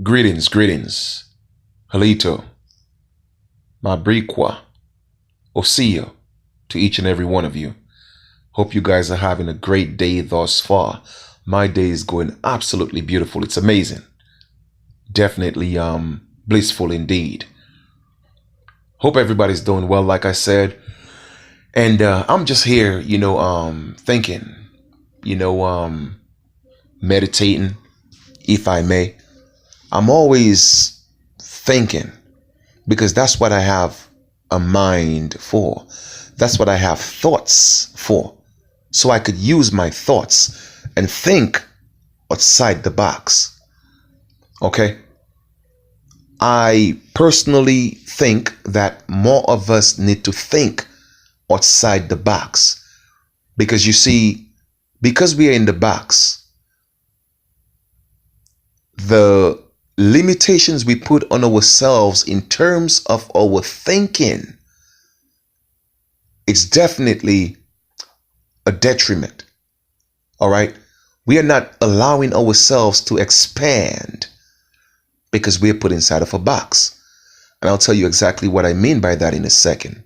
Greetings. Halito, Mabrikwa, Osio, to each and every one of you. Hope you guys are having a great day thus far. My day is going absolutely beautiful. It's amazing. Definitely blissful indeed. Hope everybody's doing well, like I said. And I'm just here, thinking, meditating, if I may. I'm always thinking because that's what I have a mind for. That's what I have thoughts for. So I could use my thoughts and think outside the box. Okay? I personally think that more of us need to think outside the box. Because you see, because we are in the box, the limitations we put on ourselves in terms of our thinking, it's definitely a detriment. All right? We are not allowing ourselves to expand because we are put inside of a box. And I'll tell you exactly what I mean by that in a second.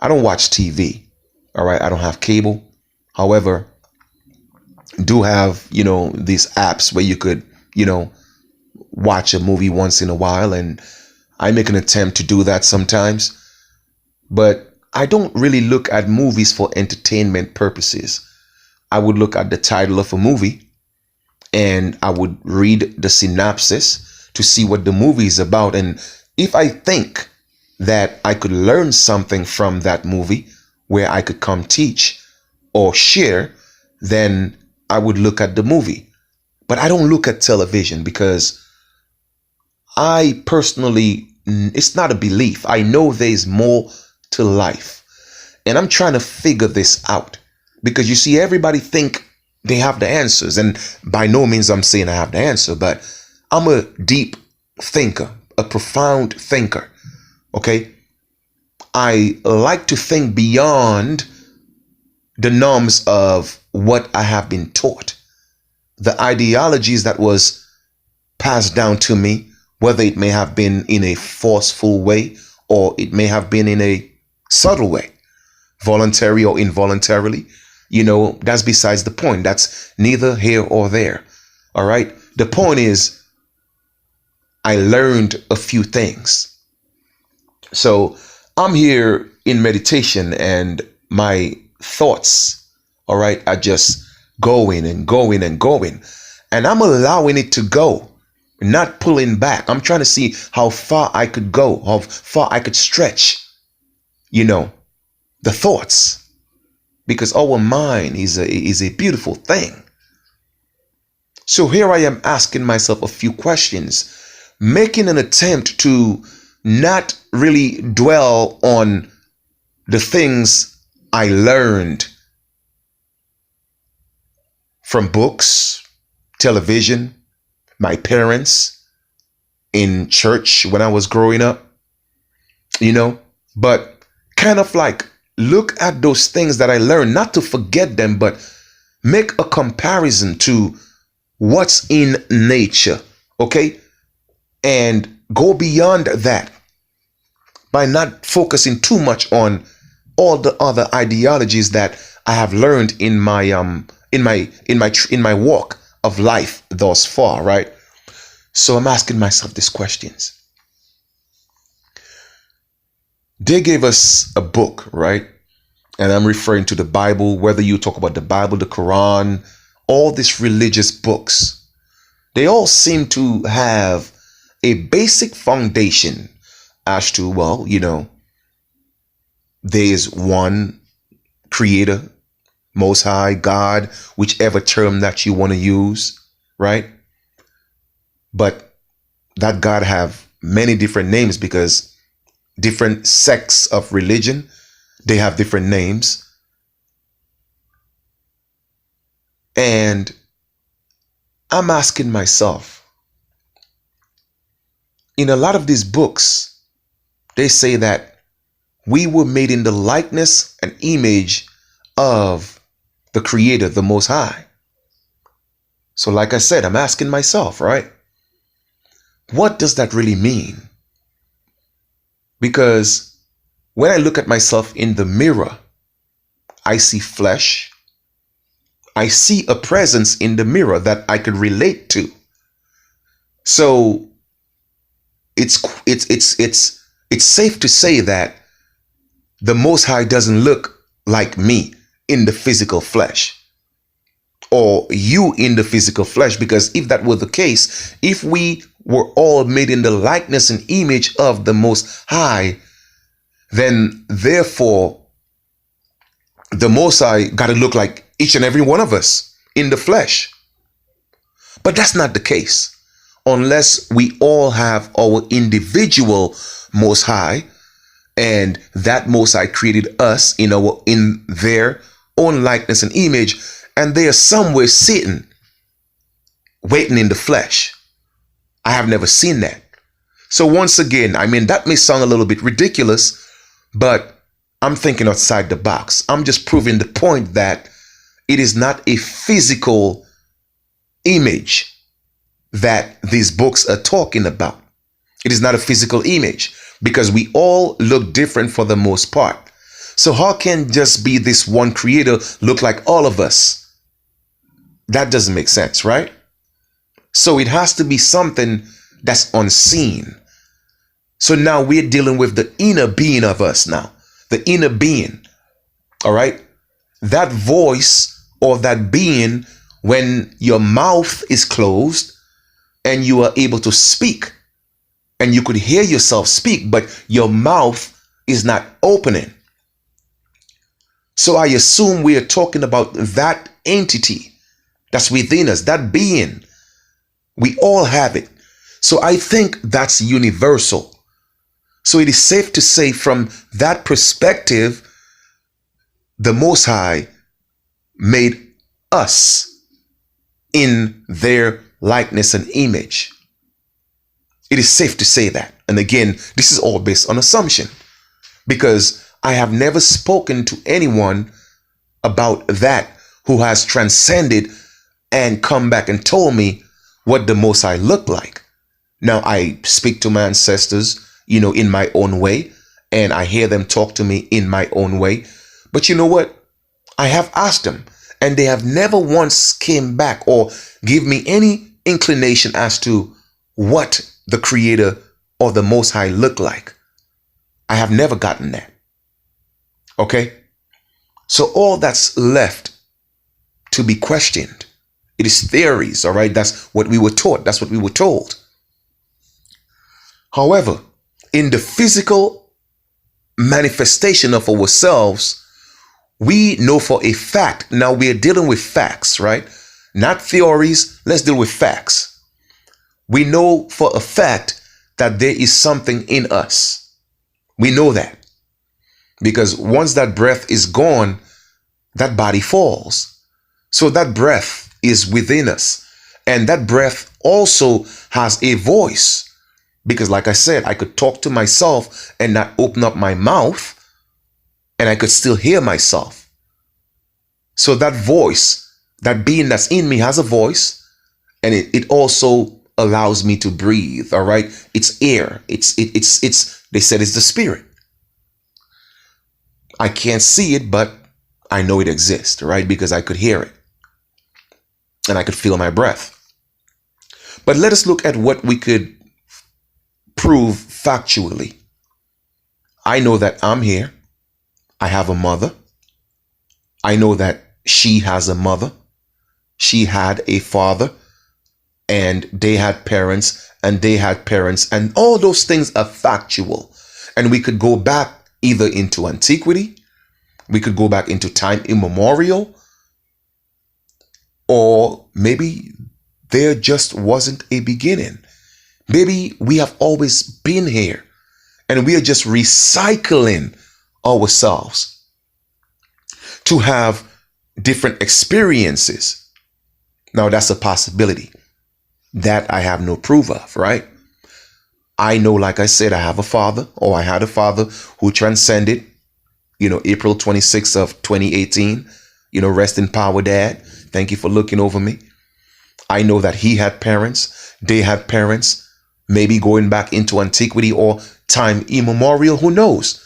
I don't watch TV. All right? I don't have cable. However, do have, these apps where you could, watch a movie once in a while, and I make an attempt to do that sometimes. But I don't really look at movies for entertainment purposes. I would look at the title of a movie and I would read the synopsis to see what the movie is about. And if I think that I could learn something from that movie where I could come teach or share, then I would look at the movie. But I don't look at television because I personally, it's not a belief. I know there's more to life. And I'm trying to figure this out because you see, everybody think they have the answers. And by no means I'm saying I have the answer, but I'm a deep thinker, a profound thinker. Okay. I like to think beyond the norms of what I have been taught, the ideologies that was passed down to me, whether it may have been in a forceful way or it may have been in a subtle way, voluntary or involuntarily. That's besides the point. That's neither here or there. All right. The point is, I learned a few things. So I'm here in meditation and my thoughts, all right, are just going and going and going. And I'm allowing it to go, not pulling back. I'm trying to see how far I could go, how far I could stretch, the thoughts. Because our mind is a beautiful thing. So here I am asking myself a few questions, making an attempt to not really dwell on the things I learned from books, television, my parents, in church when I was growing up, but kind of like look at those things that I learned, not to forget them, but make a comparison to what's in nature, okay? And go beyond that by not focusing too much on all the other ideologies that I have learned in my walk of life thus far, right? So I'm asking myself these questions. They gave us a book, right? And I'm referring to the Bible, whether you talk about the Bible, the Quran, all these religious books, they all seem to have a basic foundation as to, well, there's one creator, most high, God, whichever term that you want to use, right? But that God have many different names because different sects of religion, they have different names. And I'm asking myself, in a lot of these books, they say that we were made in the likeness and image of the Creator, the Most High. So like I said, I'm asking myself, right? what does that really mean? Because when I look at myself in the mirror, I see flesh. I see a presence in the mirror that I could relate to. So it's safe to say that the Most High doesn't look like me in the physical flesh, or you in the physical flesh, because if that were the case, if we were all made in the likeness and image of the Most High, then therefore the Most High got to look like each and every one of us in the flesh. But that's not the case, unless we all have our individual Most High, and that Most High created us in their own likeness and image, and they are somewhere sitting, waiting in the flesh. I have never seen that. So once again, I mean, that may sound a little bit ridiculous, but I'm thinking outside the box. I'm just proving the point that it is not a physical image that these books are talking about. It is not a physical image, because we all look different for the most part. So how can just be this one creator look like all of us? That doesn't make sense, right? So it has to be something that's unseen. So now we're dealing with the inner being of us now, the inner being. All right. That voice or that being, when your mouth is closed and you are able to speak, and you could hear yourself speak, but your mouth is not opening. So I assume we are talking about that entity that's within us, that being. We all have it. So I think that's universal. So it is safe to say, from that perspective, the Most High made us in their likeness and image. It is safe to say that. And again, this is all based on assumption, because I have never spoken to anyone about that who has transcended and come back and told me what the Most High looked like. Now, I speak to my ancestors, in my own way, and I hear them talk to me in my own way. But you know what? I have asked them, and they have never once came back or give me any inclination as to what the Creator or the Most High look like. I have never gotten that. Okay? So all that's left to be questioned, it is theories, all right? That's what we were taught. That's what we were told. However, in the physical manifestation of ourselves, we know for a fact. Now we are dealing with facts, right? Not theories. Let's deal with facts. We know for a fact that there is something in us. We know that, because once that breath is gone, that body falls. So that breath is within us, and that breath also has a voice, because like I said, I could talk to myself and not open up my mouth, and I could still hear myself. So that voice, that being that's in me, has a voice, and it also allows me to breathe. All right. It's air. It's they said it's the spirit. I can't see it, but I know it exists, right? Because I could hear it and I could feel my breath. But let us look at what we could prove factually. I know that I'm here. I have a mother. I know that she has a mother. She had a father, and they had parents, and they had parents, and all those things are factual. And we could go back either into antiquity, we could go back into time immemorial, or maybe there just wasn't a beginning. Maybe we have always been here, and we are just recycling ourselves to have different experiences. Now, that's a possibility that I have no proof of, right? I know, like I said, I have a father, or I had a father who transcended, April 26th of 2018, rest in power, Dad. Thank you for looking over me. I know that he had parents. They had parents. maybe going back into antiquity or time immemorial, who knows?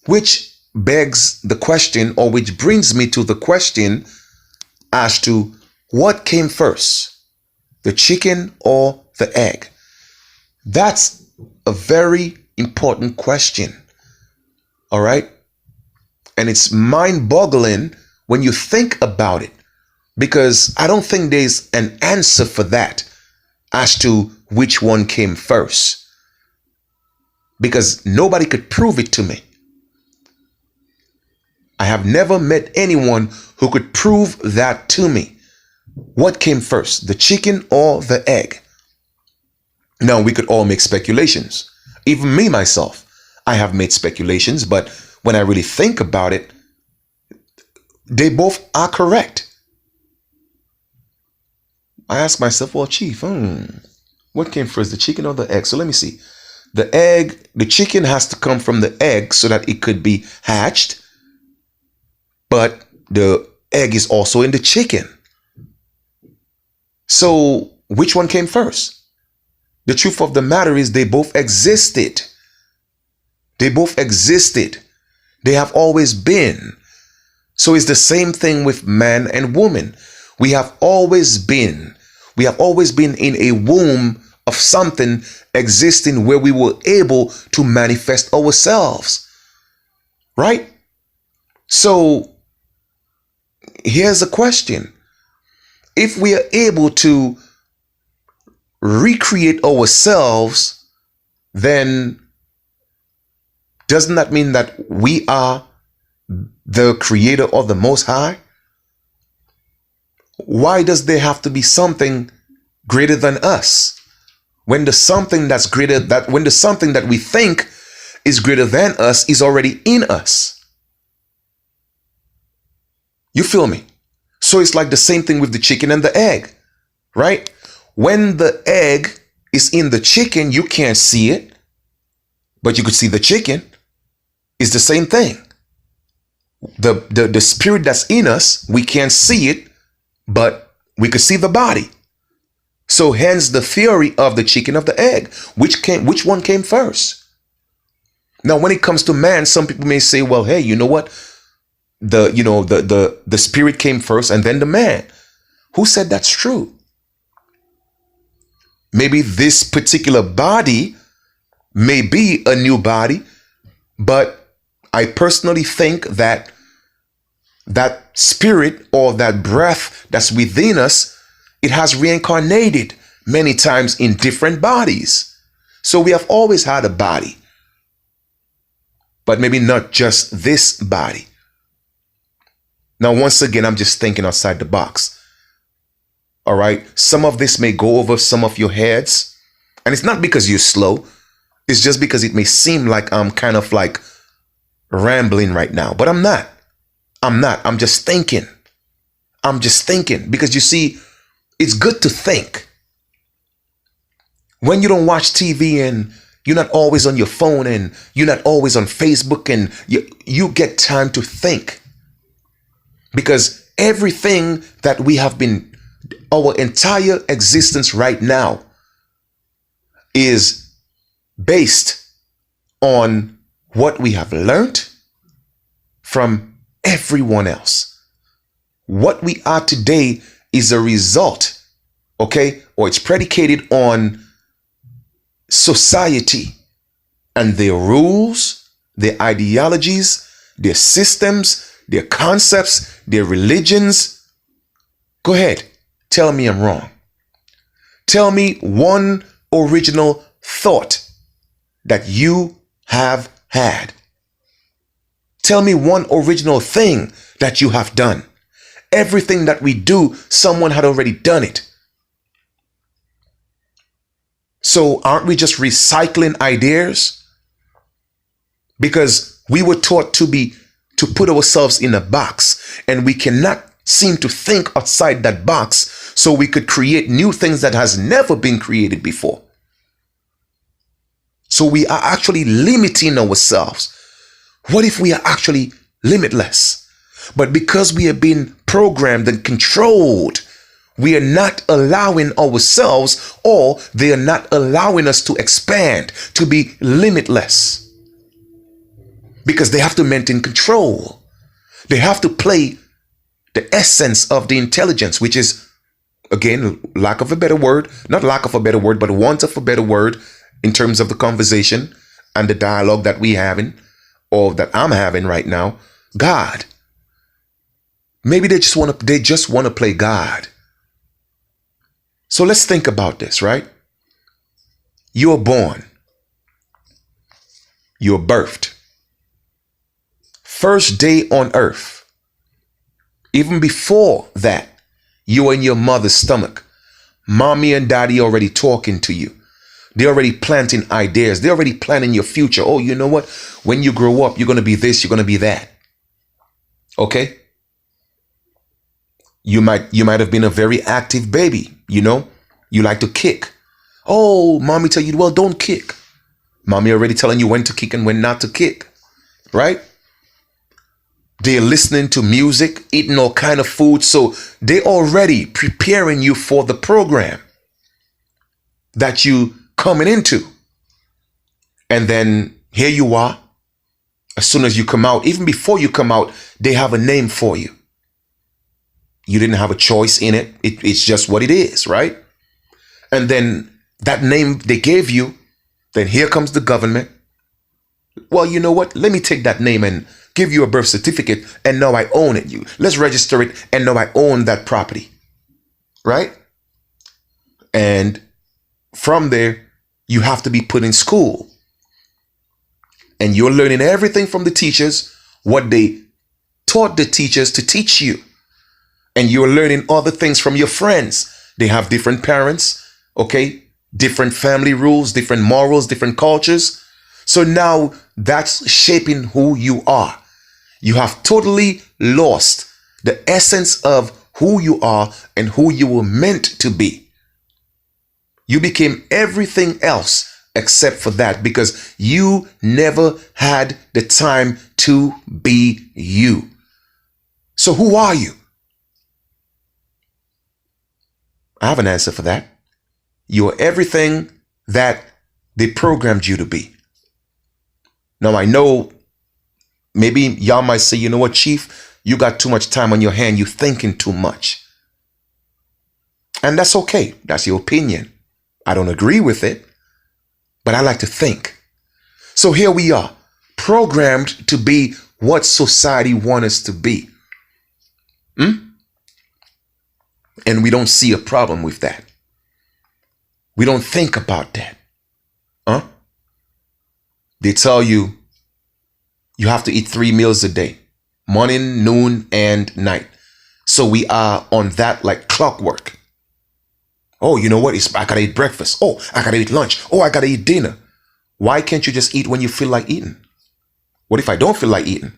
Which begs the question, or which brings me to the question as to what came first, the chicken or the egg? That's a very important question. All right. And it's mind-boggling when you think about it, because I don't think there's an answer for that as to which one came first, because nobody could prove it to me. I have never met anyone who could prove that to me. What came first, the chicken or the egg? Now, we could all make speculations. Even me, myself, I have made speculations, but when I really think about it, they both are correct. I ask myself, well, Chief, what came first, the chicken or the egg? So let me see. The chicken has to come from the egg so that it could be hatched. But the egg is also in the chicken. So which one came first? The truth of the matter is they both existed. They both existed. They have always been. So it's the same thing with man and woman. We have always been. We have always been in a womb of something existing where we were able to manifest ourselves. Right? So here's a question. If we are able to recreate ourselves, then doesn't that mean that we are the creator of the Most High? Why does there have to be something greater than us? When the something that we think is greater than us is already in us. You feel me? So it's like the same thing with the chicken and the egg, right? When the egg is in the chicken, you can't see it, but you could see the chicken. It's the same thing. The spirit that's in us, we can't see it, but we could see the body. So hence the theory of the chicken of the egg. Which one came first? Now, when it comes to man, some people may say, well, hey, you know what? The spirit came first and then the man. Who said that's true? Maybe this particular body may be a new body, but I personally think that that spirit or that breath that's within us, it has reincarnated many times in different bodies. So we have always had a body, but maybe not just this body. Now, once again, I'm just thinking outside the box. All right. Some of this may go over some of your heads, and it's not because you're slow. It's just because it may seem like I'm kind of like rambling right now, but I'm not. I'm just thinking. Because you see, it's good to think. When you don't watch TV and you're not always on your phone and you're not always on Facebook, and you get time to think. Because everything that we have been, our entire existence right now is based on what we have learned from everyone else. What we are today is a result, okay, or it's predicated on society and their rules, their ideologies, their systems, their concepts, their religions. Go ahead. Tell me I'm wrong. Tell me one original thought that you have had. Tell me one original thing that you have done. Everything that we do, someone had already done it. So aren't we just recycling ideas? Because we were taught to put ourselves in a box, and we cannot seem to think outside that box so we could create new things that has never been created before. So we are actually limiting ourselves. What if we are actually limitless? But because we have been programmed and controlled, We are not allowing ourselves, or they are not allowing us to expand, to be limitless, because they have to maintain control. They have to play the essence of the intelligence, which is, again, lack of a better word, not lack of a better word, but want of a better word in terms of the conversation and the dialogue that we having, or that I'm having right now. God. Maybe they just want to play God. So let's think about this, right? You're born. You're birthed. First day on earth. Even before that, you're in your mother's stomach. Mommy and daddy already talking to you. They're already planting ideas. They're already planning your future. Oh, you know what? When you grow up, you're going to be this, you're going to be that. Okay? You might have been a very active baby, you know? You like to kick. Oh, mommy tell you, well, don't kick. Mommy already telling you when to kick and when not to kick, right? They're listening to music, eating all kind of food. So they're already preparing you for the program that you coming into. And then here you are. As soon as you come out, even before you come out, they have a name for you. You didn't have a choice in it. It's just what it is, right? And then that name they gave you, then here comes the government. Well, you know what? Let me take that name and give you a birth certificate, and now I own it. Let's register it, and now I own that property, right? And from there, you have to be put in school. And you're learning everything from the teachers, what they taught the teachers to teach you. And you're learning other things from your friends. They have different parents, okay? Different family rules, different morals, different cultures. So now that's shaping who you are. You have totally lost the essence of who you are and who you were meant to be. You became everything else except for that, because you never had the time to be you. So who are you? I have an answer for that. You're everything that they programmed you to be. Now, I know maybe y'all might say, you know what, Chief, you got too much time on your hand. You're thinking too much. And that's okay. That's your opinion. I don't agree with it, but I like to think. So here we are, programmed to be what society wants us to be. And we don't see a problem with that. We don't think about that. They tell you you have to eat 3 meals a day, morning, noon, and night. So we are on that like clockwork. Oh, you know what? I gotta eat breakfast. Oh, I gotta eat lunch. Oh, I gotta eat dinner. Why can't you just eat when you feel like eating? What if I don't feel like eating?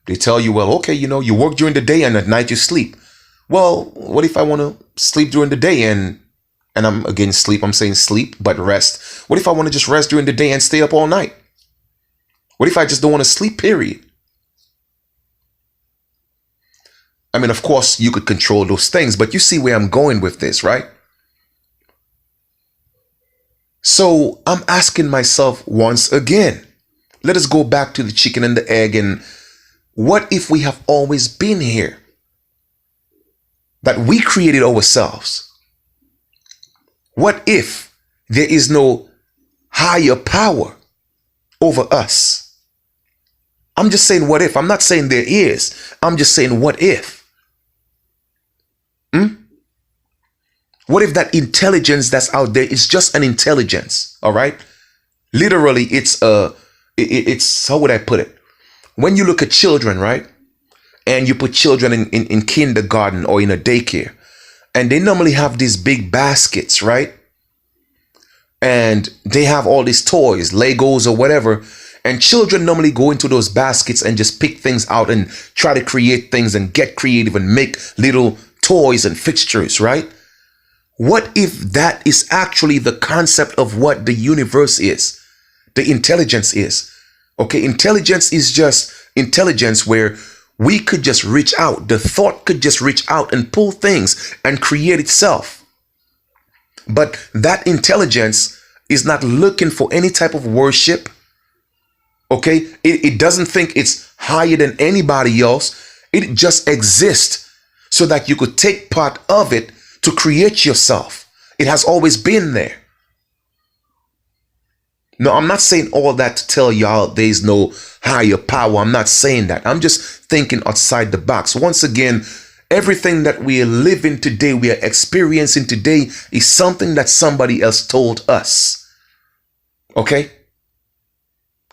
They tell you, well, okay, you know, you work during the day and at night you sleep. Well, what if I want to sleep during the day and I'm against sleep? I'm saying sleep, but rest. What if I want to just rest during the day and stay up all night? What if I just don't want to sleep, period? I mean, of course, you could control those things, but you see where I'm going with this, right? So I'm asking myself once again, let us go back to the chicken and the egg, and what if we have always been here? That we created ourselves? What if there is no higher power over us? I'm just saying what if. I'm not saying there is. I'm just saying what if. What if that intelligence that's out there is just an intelligence? All right. Literally, it's how would I put it? When you look at children, right? And you put children in kindergarten or in a daycare, and they normally have these big baskets, right? And they have all these toys, Legos or whatever. And children normally go into those baskets and just pick things out and try to create things and get creative and make little toys and fixtures, right? What if that is actually the concept of what the universe is, the intelligence is? Okay, intelligence is just intelligence where we could just reach out. The thought could just reach out and pull things and create itself. But that intelligence is not looking for any type of worship. Okay? It doesn't think it's higher than anybody else. It just exists so that you could take part of it to create yourself. It has always been there. No, I'm not saying all that to tell y'all there's no higher power. I'm not saying that. I'm just thinking outside the box. Once again, everything that we are living today, we are experiencing today, is something that somebody else told us. Okay?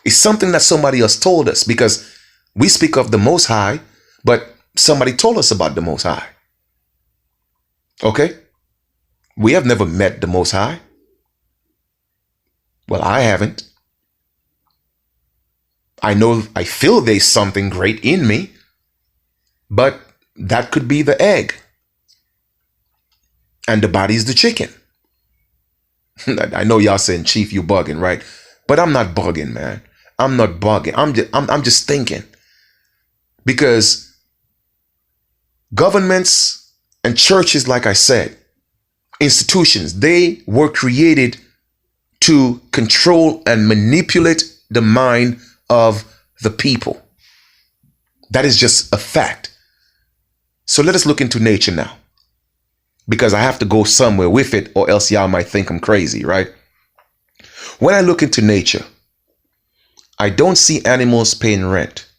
It's something that somebody else told us, because we speak of the Most High, but somebody told us about the Most High. Okay? We have never met the Most High. Well, I haven't. I feel there's something great in me, but that could be the egg. And the body's the chicken. I know y'all saying, Chief, you bugging, right? But I'm not bugging, man. I'm not bugging. I'm just thinking. Because governments and churches, like I said, institutions, they were created to control and manipulate the mind of the people. That is just a fact. So let us look into nature now, because I have to go somewhere with it, or else y'all might think I'm crazy, right? When I look into nature, I don't see animals paying rent.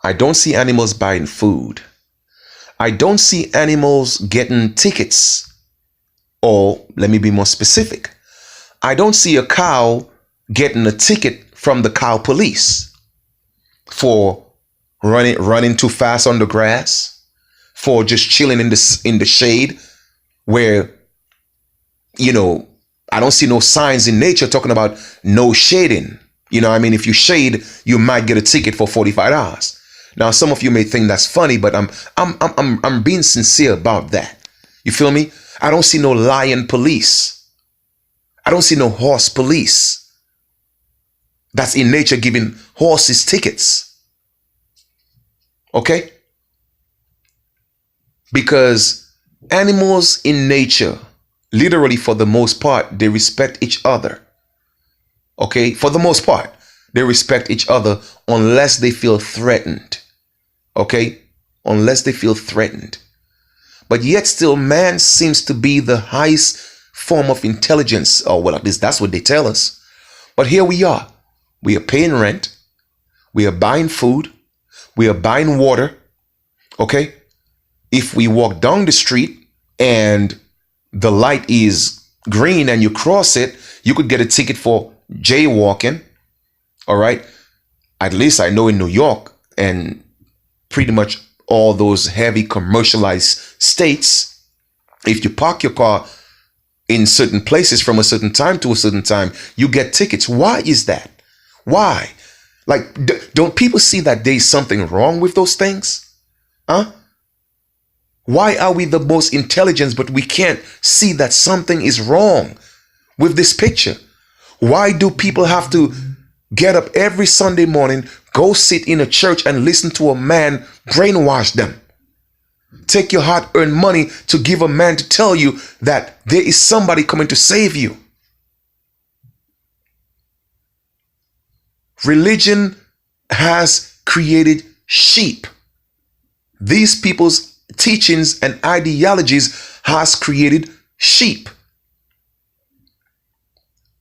I don't see animals buying food. I don't see animals getting tickets. Or let me be more specific. I don't see a cow getting a ticket from the cow police for running too fast on the grass, for just chilling in the shade, where, you know, I don't see no signs in nature talking about no shading. You know, I mean, if you shade, you might get a ticket for $45. Now, some of you may think that's funny, but I'm being sincere about that. You feel me? I don't see no lion police. I don't see no horse police that's in nature giving horses tickets. Okay? Because animals in nature, literally for the most part, they respect each other. Okay? For the most part, they respect each other unless they feel threatened. Okay? Unless they feel threatened. But yet still, man seems to be the highest form of intelligence, or well, at least that's what they tell us. But here we are. We are paying rent. We are buying food. We are buying water. Okay? If we walk down the street and the light is green and you cross it, you could get a ticket for jaywalking. All right? At least I know in New York and pretty much all those heavy commercialized states, if you park your car in certain places from a certain time to a certain time, you get tickets. Why is that? Why? Like, don't people see that there's something wrong with those things? Huh? Why are we the most intelligent, but we can't see that something is wrong with this picture? Why do people have to get up every Sunday morning, go sit in a church and listen to a man brainwash them? Take your hard-earned money to give a man to tell you that there is somebody coming to save you. Religion has created sheep. These people's teachings and ideologies has created sheep.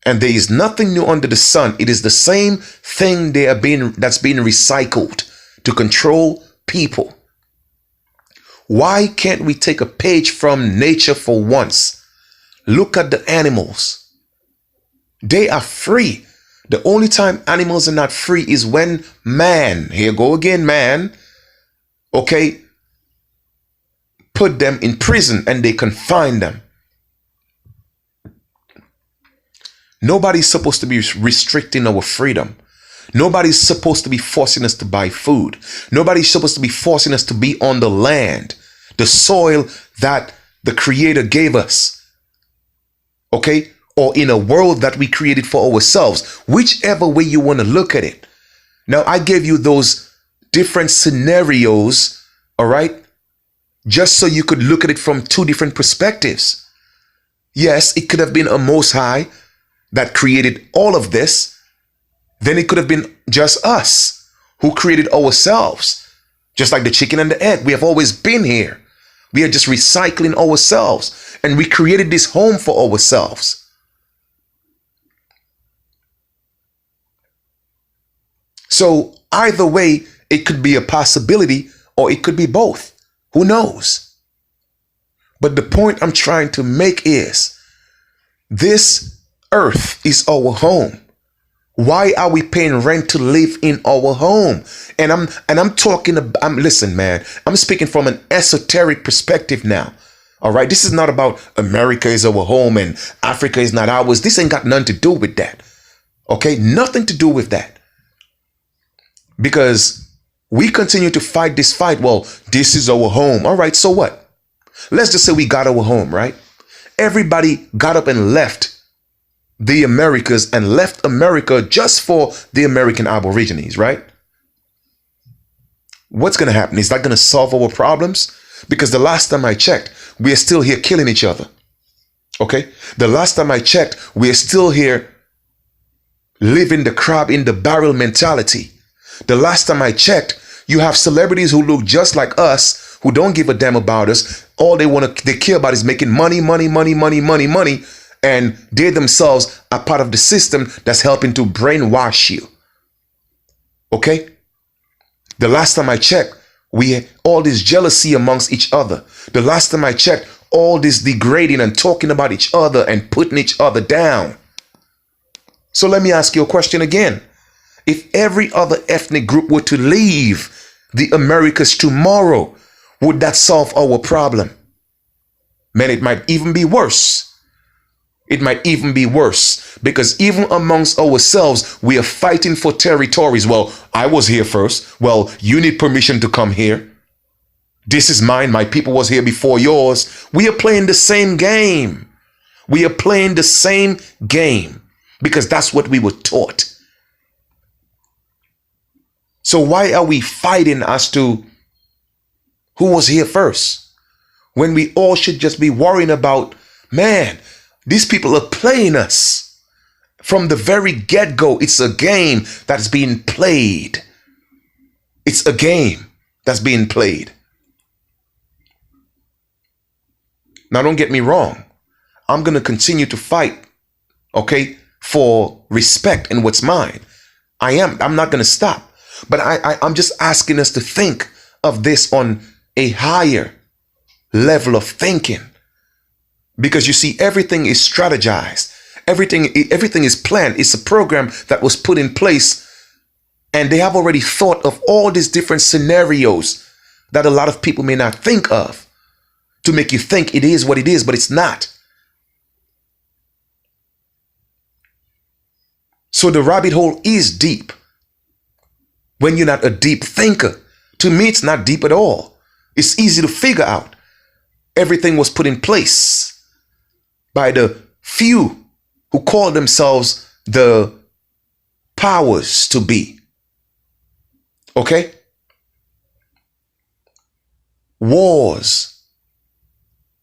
And there is nothing new under the sun. It is the same thing that's being recycled to control people. Why can't we take a page from nature for once? Look at the animals. They are free. The only time animals are not free is when man, here go again, man, okay, put them in prison and they confine them. Nobody's supposed to be restricting our freedom. Nobody's supposed to be forcing us to buy food. Nobody's supposed to be forcing us to be on the land, the soil that the Creator gave us. Okay? Or in a world that we created for ourselves, whichever way you want to look at it. Now, I gave you those different scenarios, all right, just so you could look at it from two different perspectives. Yes, it could have been a Most High that created all of this. Then it could have been just us who created ourselves, just like the chicken and the egg. We have always been here. We are just recycling ourselves, and we created this home for ourselves. So either way, it could be a possibility or it could be both. Who knows? But the point I'm trying to make is this earth is our home. Why are we paying rent to live in our home? And I'm talking about, listen, man, I'm speaking from an esoteric perspective now. All right. This is not about America is our home and Africa is not ours. This ain't got nothing to do with that. Okay. Nothing to do with that. Because we continue to fight this fight. Well, this is our home. All right. So what? Let's just say we got our home, right? Everybody got up and left the Americas and left America just for the American Aborigines, right? What's going to happen? Is that going to solve our problems? Because the last time I checked, we are still here killing each other. Okay. The last time I checked, we are still here living the crab in the barrel mentality. The last time I checked, you have celebrities who look just like us, who don't give a damn about us. All they care about is making money, money, money, money, money, money. And they themselves are part of the system that's helping to brainwash you. Okay? The last time I checked, we had all this jealousy amongst each other. The last time I checked, all this degrading and talking about each other and putting each other down. So let me ask you a question again. If every other ethnic group were to leave the Americas tomorrow, would that solve our problem? Man, it might even be worse. It might even be worse, because even amongst ourselves, we are fighting for territories. Well, I was here first. Well, you need permission to come here. This is mine. My people was here before yours. We are playing the same game. We are playing the same game because that's what we were taught. So why are we fighting as to who was here first, when we all should just be worrying about, man, these people are playing us from the very get-go. It's a game that's being played. It's a game that's being played. Now, don't get me wrong. I'm going to continue to fight, okay, for respect and what's mine. I'm not going to stop. But I'm just asking us to think of this on a higher level of thinking. Because you see, everything is strategized. Everything is planned. It's a program that was put in place. And they have already thought of all these different scenarios that a lot of people may not think of, to make you think it is what it is, but it's not. So the rabbit hole is deep. When you're not a deep thinker, to me, it's not deep at all. It's easy to figure out. Everything was put in place by the few who call themselves the powers to be. Okay? Wars.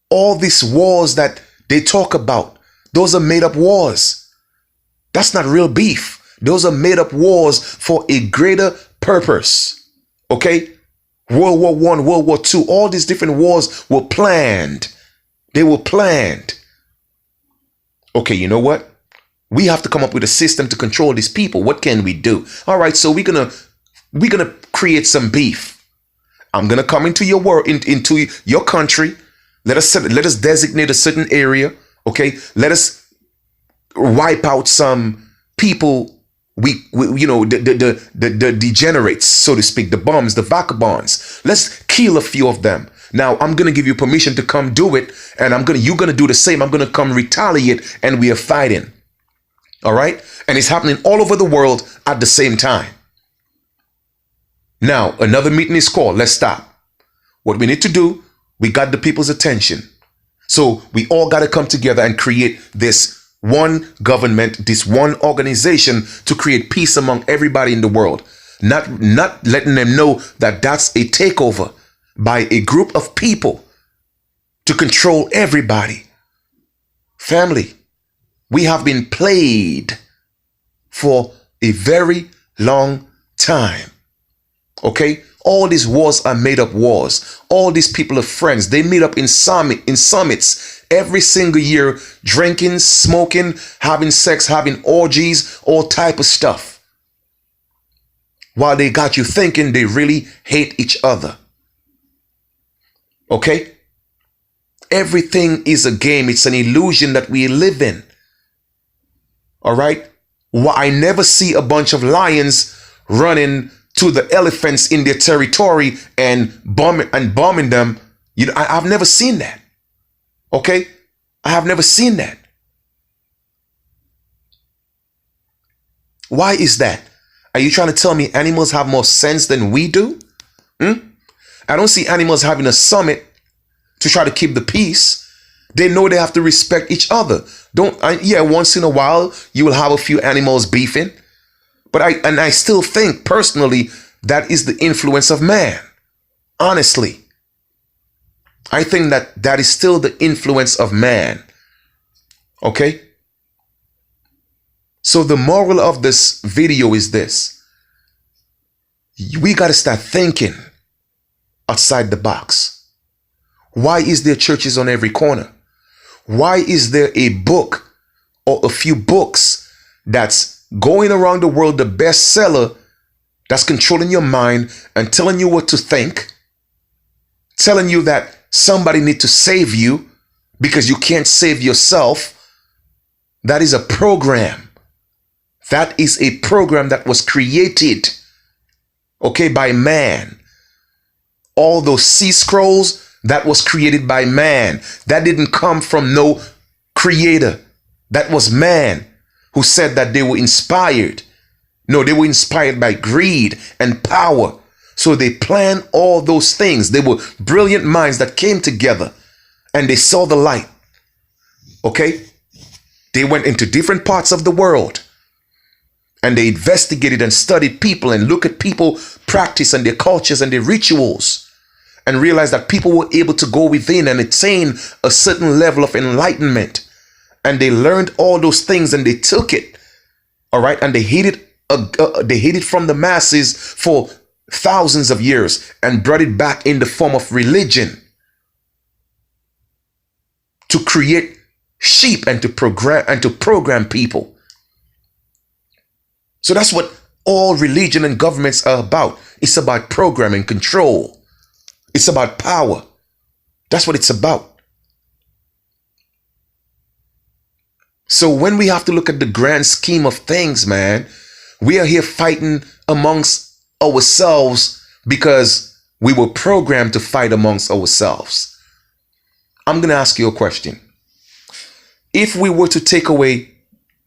All these wars that they talk about, those are made up wars. That's not real beef. Those are made up wars for a greater purpose. Okay? World War I, World War II, all these different wars were planned. They were planned. Okay, you know what? We have to come up with a system to control these people. What can we do? All right, so we're gonna create some beef. I'm gonna come into your world, into your country. Let us designate a certain area. Okay, let us wipe out some people. We the degenerates, so to speak, the bums, the vagabonds. Let's kill a few of them. Now, I'm going to give you permission to come do it, and you're going to do the same. I'm going to come retaliate, and we are fighting. All right? And it's happening all over the world at the same time. Now, another meeting is called. Let's stop. What we need to do, we got the people's attention. So we all got to come together and create this one government, this one organization to create peace among everybody in the world. Not letting them know that that's a takeover by a group of people to control everybody. Family, we have been played for a very long time. Okay? All these wars are made up wars. All these people are friends. They meet up in summits every single year, drinking, smoking, having sex, having orgies, all type of stuff. While they got you thinking they really hate each other. Okay? Everything is a game. It's an illusion that we live in. All right? I never see a bunch of lions running to the elephants in their territory and bombing them. You know, I've never seen that. Okay? I have never seen that. Why is that? Are you trying to tell me animals have more sense than we do? I don't see animals having a summit to try to keep the peace. They know they have to respect each other. Yeah, once in a while, you will have a few animals beefing. But I still think, personally, that is the influence of man. Honestly. I think that is still the influence of man. Okay? So the moral of this video is this. We got to start thinking outside the box. Why is there churches on every corner? Why is there a book or a few books that's going around the world, the bestseller, that's controlling your mind and telling you what to think, telling you that somebody needs to save you because you can't save yourself? That is a program. That is a program that was created, okay, by man. All those sea scrolls, that was created by man. That didn't come from no creator. That was man who said that they were inspired. No, they were inspired by greed and power. So they planned all those things. They were brilliant minds that came together and they saw the light. Okay? They went into different parts of the world and they investigated and studied people and looked at people practice and their cultures and their rituals, and realized that people were able to go within and attain a certain level of enlightenment. And they learned all those things and they took it. All right. And they hid it from the masses for thousands of years and brought it back in the form of religion to create sheep and to program people. So that's what all religion and governments are about. It's about programming, control. It's about power. That's what it's about. So when we have to look at the grand scheme of things, man, we are here fighting amongst ourselves because we were programmed to fight amongst ourselves. I'm going to ask you a question. If we were to take away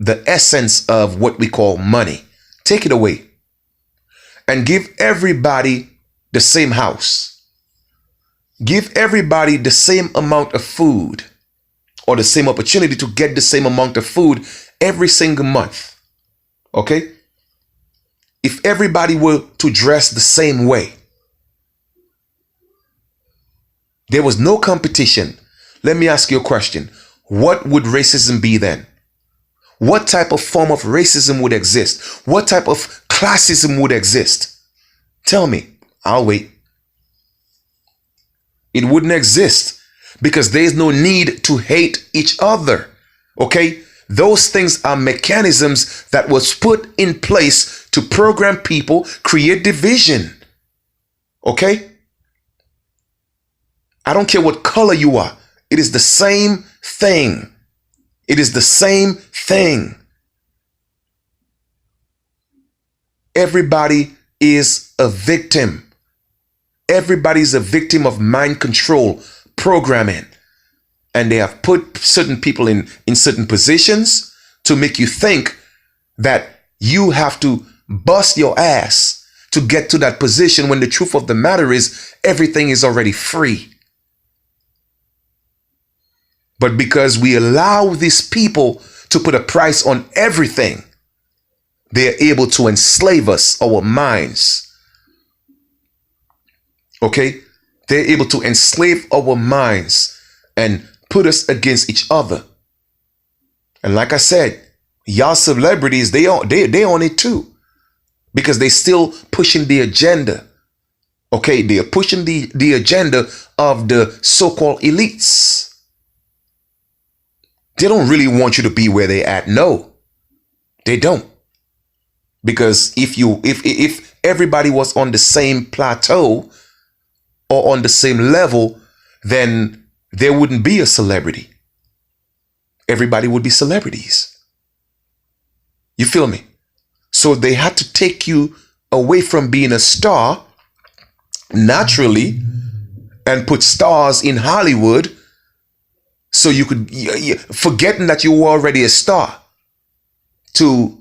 the essence of what we call money, take it away and give everybody the same house, give everybody the same amount of food or the same opportunity to get the same amount of food every single month. Okay? If everybody were to dress the same way, there was no competition. Let me ask you a question. What would racism be then? What type of form of racism would exist? What type of classism would exist? Tell me. I'll wait. It wouldn't exist because there is no need to hate each other. Okay? Those things are mechanisms that was put in place to program people, create division. Okay? I don't care what color you are. It is the same thing. It is the same thing. Everybody is a victim. Everybody is a victim of mind control, programming. And they have put certain people in certain positions to make you think that you have to bust your ass to get to that position, when the truth of the matter is everything is already free. But because we allow these people to put a price on everything, They're able to enslave us, our minds. Okay? They're able to enslave our minds and put us against each other. And like I said, y'all celebrities, they on it too. Because they still pushing the agenda. Okay, they are pushing the agenda of the so-called elites. They don't really want you to be where they're at. No, they don't. Because if everybody was on the same plateau or on the same level, then there wouldn't be a celebrity. Everybody would be celebrities. You feel me? So they had to take you away from being a star naturally and put stars in Hollywood so you could, forgetting that you were already a star, to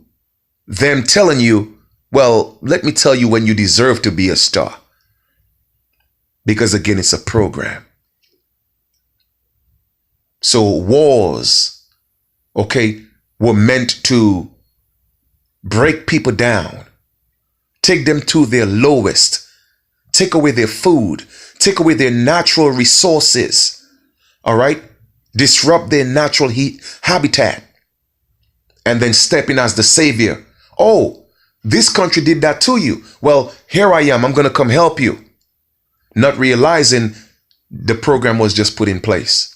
them telling you, well, let me tell you when you deserve to be a star. Because again, it's a program. So wars, okay, were meant to break people down, take them to their lowest, take away their food, take away their natural resources, all right? Disrupt their natural habitat, and then step in as the savior. Oh, this country did that to you. Well, here I am. I'm going to come help you. Not realizing the program was just put in place.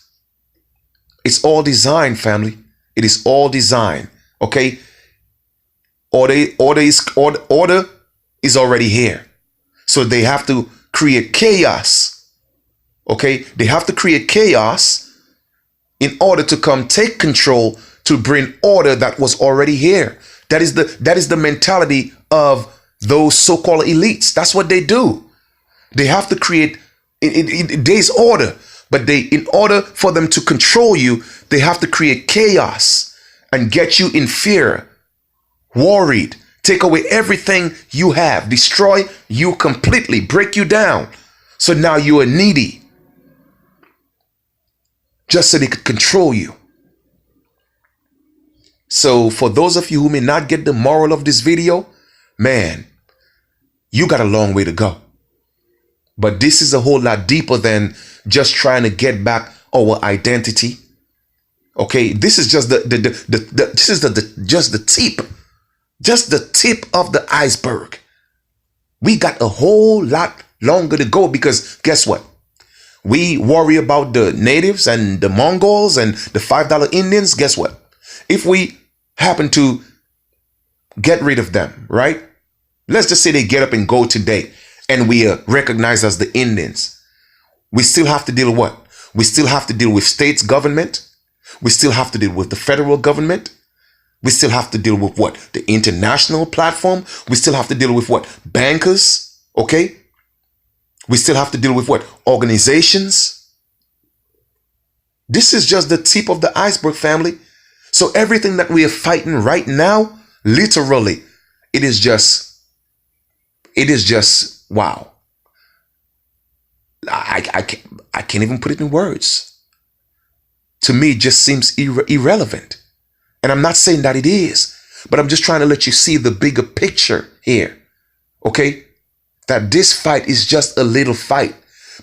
It's all design, family. It is all design. Okay? Order is already here. So they have to create chaos. Okay? They have to create chaos in order to come take control, to bring order that was already here. That is the mentality of those so-called elites. That's what they do. They have to create, there's order, but in order for them to control you, they have to create chaos and get you in fear, worried, take away everything you have, destroy you completely, break you down. So now you are needy, just so they could control you. So for those of you who may not get the moral of this video, man, you got a long way to go. But this is a whole lot deeper than just trying to get back our identity. Okay, this is just just the tip of the iceberg. We got a whole lot longer to go, because guess what? We worry about the natives and the Mongols and the $5 Indians. Guess what? If we happen to get rid of them, right? Let's just say they get up and go today, and we are recognized as the Indians. We still have to deal with what? We still have to deal with states government. We still have to deal with the federal government. We still have to deal with what? The international platform. We still have to deal with what? Bankers, okay? We still have to deal with what? Organizations. This is just the tip of the iceberg, family. So everything that we are fighting right now, literally, it is just wow. I can't even put it in words. To me, it just seems irrelevant. And I'm not saying that it is, but I'm just trying to let you see the bigger picture here. Okay? That this fight is just a little fight.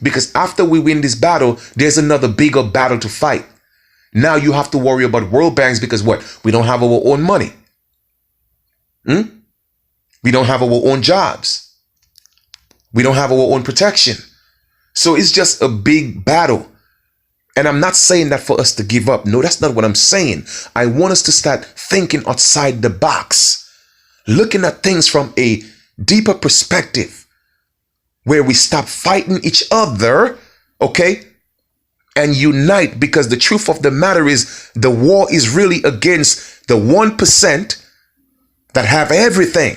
Because after we win this battle, there's another bigger battle to fight. Now you have to worry about world banks, because what? We don't have our own money. We don't have our own jobs. We don't have our own protection. So it's just a big battle. And I'm not saying that for us to give up. No, that's not what I'm saying. I want us to start thinking outside the box, looking at things from a deeper perspective, where we stop fighting each other, okay, and unite. Because the truth of the matter is, the war is really against the 1% that have everything,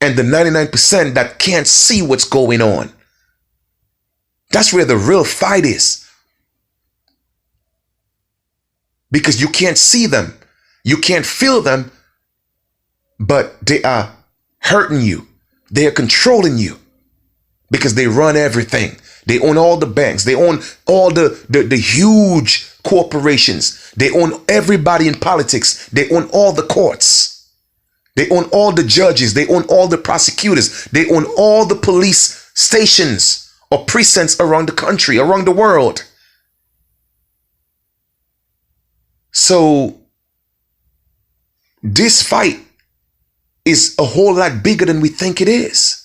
and the 99% that can't see what's going on. That's where the real fight is. Because you can't see them, you can't feel them, but they are hurting you. They are controlling you, because they run everything. They own all the banks. They own all the huge corporations. They own everybody in politics. They own all the courts. They own all the judges. They own all the prosecutors. They own all the police stations or precincts around the country, around the world. So this fight is a whole lot bigger than we think it is.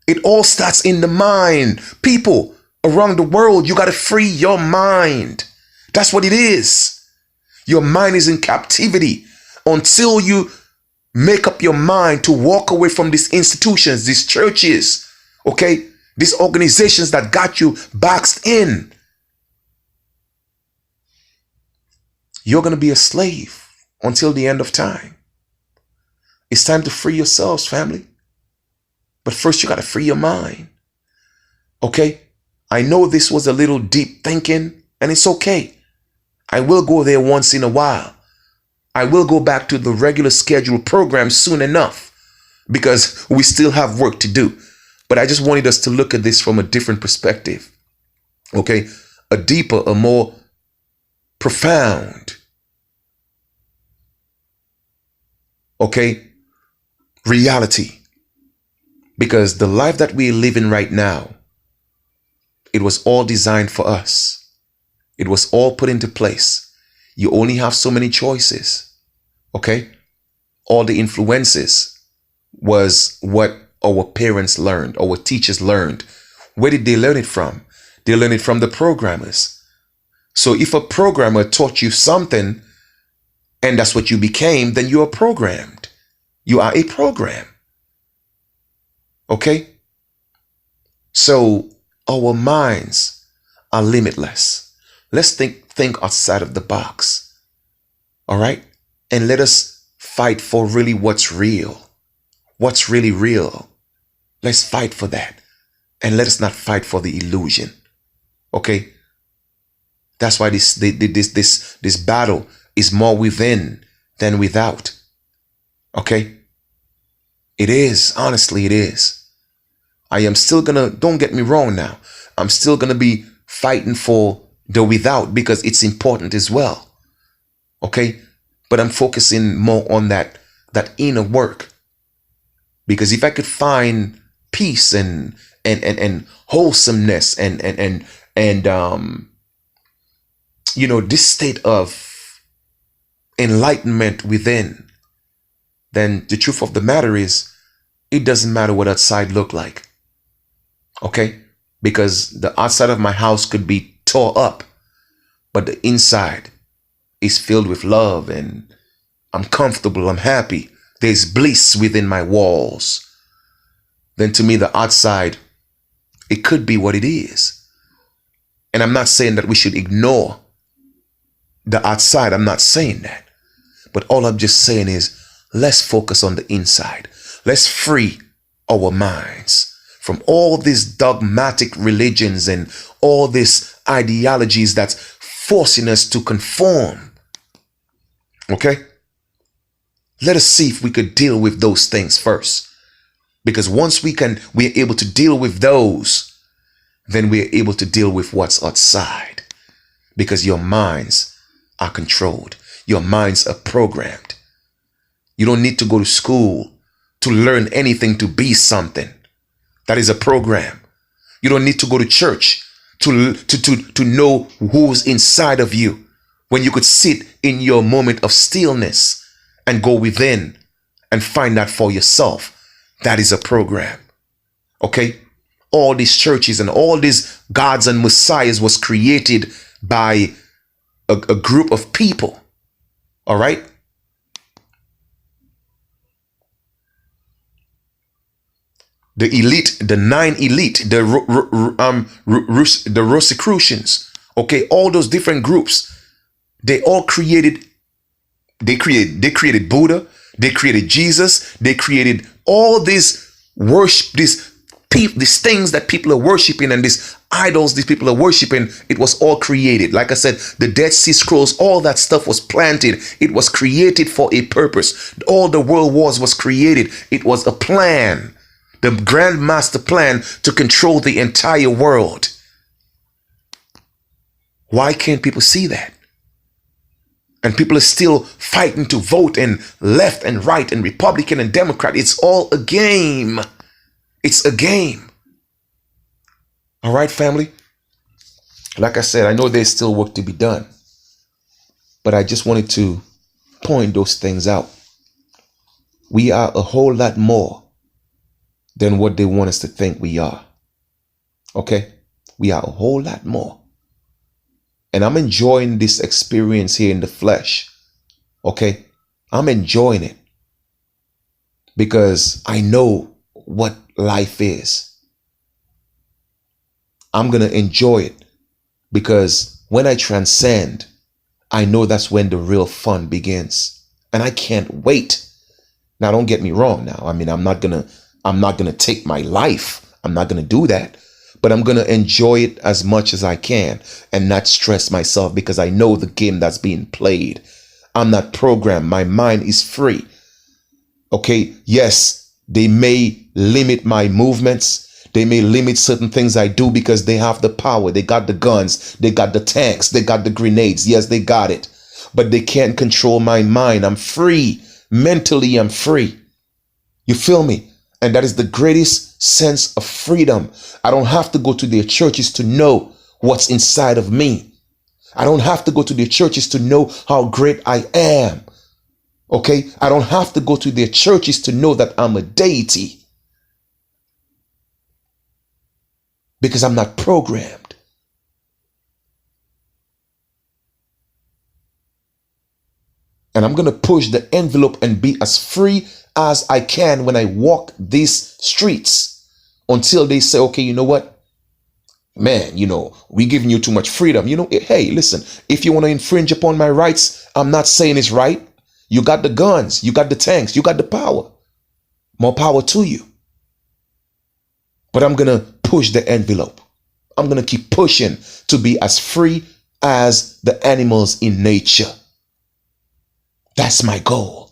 It all starts in the mind. People around the world, you got to free your mind. That's what it is. Your mind is in captivity until you make up your mind to walk away from these institutions, these churches, okay? These organizations that got you boxed in. You're going to be a slave until the end of time. It's time to free yourselves, family. But first, you got to free your mind. Okay? I know this was a little deep thinking, and it's okay. I will go there once in a while. I will go back to the regular scheduled program soon enough because we still have work to do. But I just wanted us to look at this from a different perspective. Okay? A deeper, a more profound, okay, reality. Because the life that we live in right now, it was all designed for us. It was all put into place. You only have so many choices. Okay? All the influences was what our parents learned, our teachers learned. Where did they learn it from? They learned it from the programmers. So if a programmer taught you something and that's what you became, then you are programmed. You are a program. Okay? So our minds are limitless. Let's think outside of the box. All right? And let us fight for really what's real. What's really real. Let's fight for that. And let us not fight for the illusion. Okay? That's why this battle is more within than without. Okay? It is. Honestly, it is. I am still gonna, don't get me wrong now. I'm still gonna be fighting for the without because it's important as well. Okay? But I'm focusing more on that inner work. Because if I could find peace and wholesomeness and you know, this state of enlightenment within, then the truth of the matter is it doesn't matter what outside look like. Okay? Because the outside of my house could be tore up, but the inside is filled with love and I'm comfortable, I'm happy. There's bliss within my walls. Then to me, the outside, it could be what it is. And I'm not saying that we should ignore the outside. I'm not saying that. But all I'm just saying is, let's focus on the inside. Let's free our minds from all these dogmatic religions and all these ideologies that's forcing us to conform. Okay? Let us see if we could deal with those things first. Because once we're able to deal with those, then we're able to deal with what's outside. Because your minds are controlled. Your minds are programmed. You don't need to go to school to learn anything to be something. That is a program. You don't need to go to church to know who's inside of you. When you could sit in your moment of stillness and go within and find that for yourself. That is a program. Okay? All these churches and all these gods and messiahs was created by a group of people. All right? The elite, the 9 elite, the Rosicrucians, okay, all those different groups, they all created. They created Buddha, they created Jesus, they created all these worship, these things that people are worshiping and these idols these people are worshiping. It was all created. Like I said, the Dead Sea Scrolls, all that stuff was planted. It was created for a purpose. All the world wars was created. It was a plan, the grand master plan to control the entire world. Why can't people see that? And people are still fighting to vote and left and right and Republican and Democrat. It's all a game. It's a game. All right, family? Like I said, I know there's still work to be done, but I just wanted to point those things out. We are a whole lot more than what they want us to think we are. Okay? We are a whole lot more. And I'm enjoying this experience here in the flesh. Okay? I'm enjoying it because I know what life is. I'm going to enjoy it because when I transcend, I know that's when the real fun begins. And I can't wait. Now, don't get me wrong now. I mean, I'm not going to take my life. I'm not going to do that. But I'm going to enjoy it as much as I can and not stress myself because I know the game that's being played. I'm not programmed. My mind is free. Okay. Yes, they may limit my movements. They may limit certain things I do because they have the power. They got the guns. They got the tanks. They got the grenades. Yes, they got it. But they can't control my mind. I'm free. Mentally, I'm free. You feel me? And that is the greatest sense of freedom. I don't have to go to their churches to know what's inside of me. I don't have to go to their churches to know how great I am. Okay? I don't have to go to their churches to know that I'm a deity. Because I'm not programmed. And I'm going to push the envelope and be as free as I can when I walk these streets until they say, okay, you know what? Man, we're giving you too much freedom. Hey, listen, if you want to infringe upon my rights, I'm not saying it's right. You got the guns, you got the tanks, you got the power. More power to you. But I'm going to push the envelope. I'm going to keep pushing to be as free as the animals in nature. That's my goal.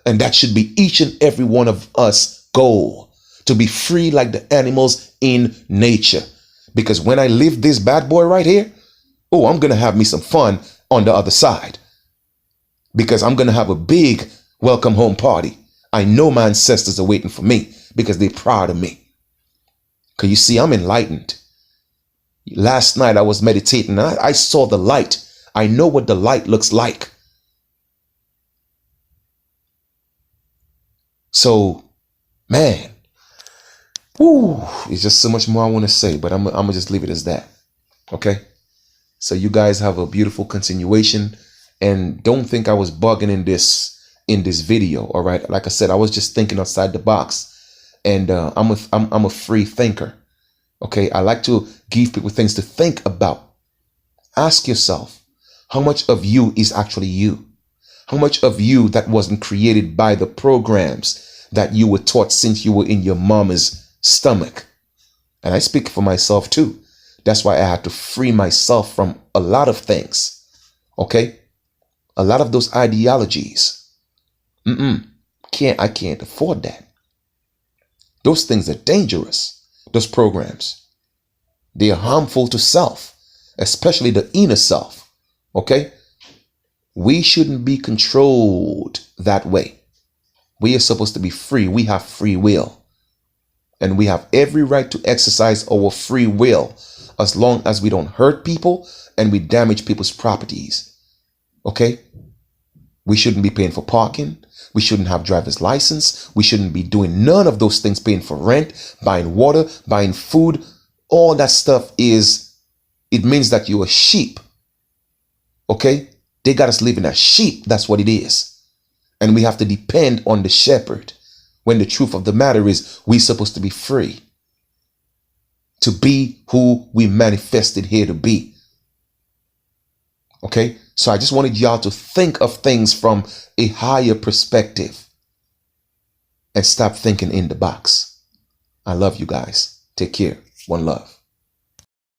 And that should be each and every one of us goal, to be free like the animals in nature. Because when I live this bad boy right here, I'm going to have me some fun on the other side. Because I'm going to have a big welcome home party. I know my ancestors are waiting for me because they're proud of me. Because you see, I'm enlightened. Last night I was meditating and I saw the light. I know what the light looks like. So, man, it's just so much more I want to say, but I'm going to just leave it as that. Okay? So you guys have a beautiful continuation, and don't think I was bugging in this video. All right? Like I said, I was just thinking outside the box, and I'm a free thinker. Okay? I like to give people things to think about. Ask yourself, how much of you is actually you? How much of you that wasn't created by the programs that you were taught since you were in your mama's stomach? And I speak for myself too. That's why I had to free myself from a lot of things. Okay? A lot of those ideologies. I can't afford that. Those things are dangerous. Those programs. They are harmful to self, especially the inner self. Okay? We shouldn't be controlled that way. We are supposed to be free. We have free will. And we have every right to exercise our free will as long as we don't hurt people and we damage people's properties. Okay? We shouldn't be paying for parking. We shouldn't have driver's license. We shouldn't be doing none of those things, paying for rent, buying water, buying food. All that stuff it means that you're a sheep. Okay? They got us living as sheep. That's what it is. And we have to depend on the shepherd. When the truth of the matter is, we're supposed to be free. To be who we manifested here to be. Okay? So I just wanted y'all to think of things from a higher perspective. And stop thinking in the box. I love you guys. Take care. One love.